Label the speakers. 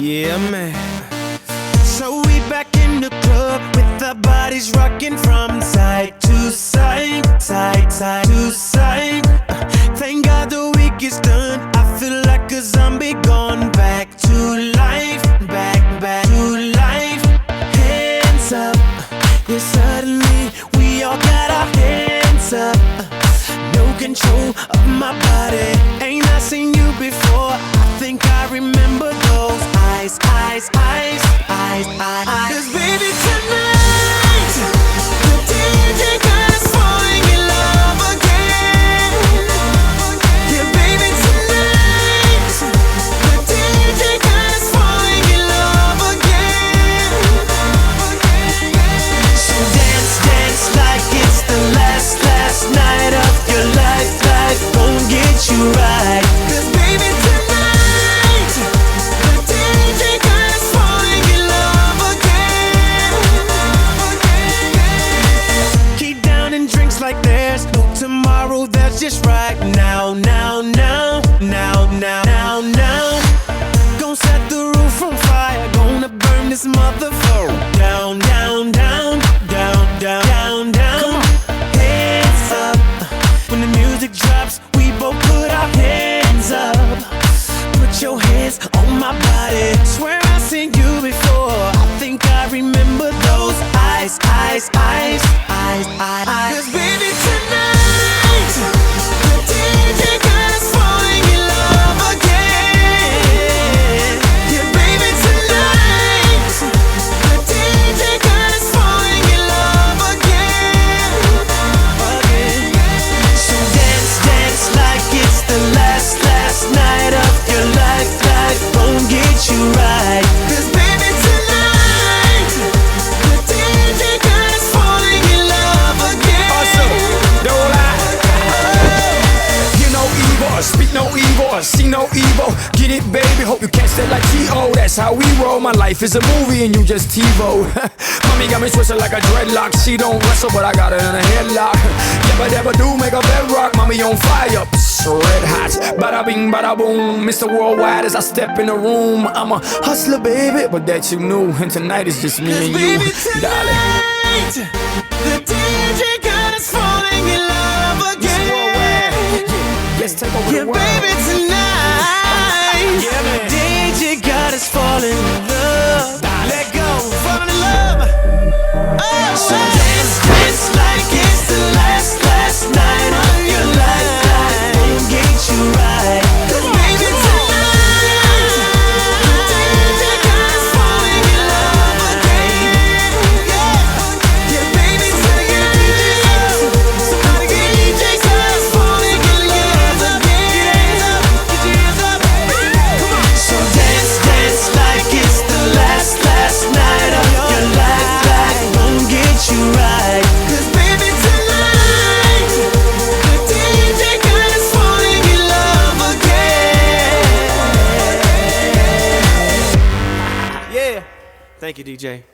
Speaker 1: Yeah, man. So we back in the club with our bodies rocking from side to side, side to side. Thank God the week is done. I feel like a zombie gone back to life, back to life. Hands up, yeah, suddenly we all got our hands up. No control of my body. Ain't I seen you before? I think I remember those eyes. 'Cause baby tonight, the DJ got us falling in love again. Yeah, baby tonight, the DJ got us falling in love again. So dance like it's the last night of your life. Life won't get you right. 'Cause baby tonight, the DJ got us falling in love again. Keep downing drinks like there's no tomorrow. That's just right now. Gonna set the roof on fire. Gonna burn this motherfucker down. Come on, hands up. When the music drops, we both put our hands up. Put your hands on my body. Swear I've seen you before. I think I remember those eyes. 'Cause baby tonight, the DJ got us falling in love again. Yeah, baby tonight, the DJ got us falling in love again. So dance like it's the last night of your life. Life won't get you right. 'Cause baby tonight, the DJ got us falling in love again.
Speaker 2: Awesome, don't lie. Hear no evil, speak no evil, see no evil. Get it, baby, hope you catch that like T.O. That's how we roll. My life is a movie and you just TiVo. Mommy got me twisted like a dreadlock. She don't wrestle, but I got her in a headlock. Never do make a bedrock. Mommy on fire, red hot. Bada bing, bada boom. Mr. Worldwide as I step in the room. I'm a hustler, baby, but that you knew. And tonight is just me and you,
Speaker 1: Baby
Speaker 2: darling.
Speaker 1: tonight, the DJ got us falling in love again.
Speaker 2: Let's take over
Speaker 1: Yeah,
Speaker 2: the world.
Speaker 1: baby tonight,
Speaker 2: Yeah, man.
Speaker 1: DJ got us falling in love. Let go, fall in love. Oh, so dance like it's the last night of your life. Life won't get you right. 'Cause baby tonight, the DJ got us falling in love again. Yeah, baby tonight, somebody get DJ got us falling in love again. Get your hands up. Come on. So dance like it's the last night of your life. Life won't get you right. 'Cause baby tonight, the DJ got us falling in love again. Yeah. Thank you, DJ.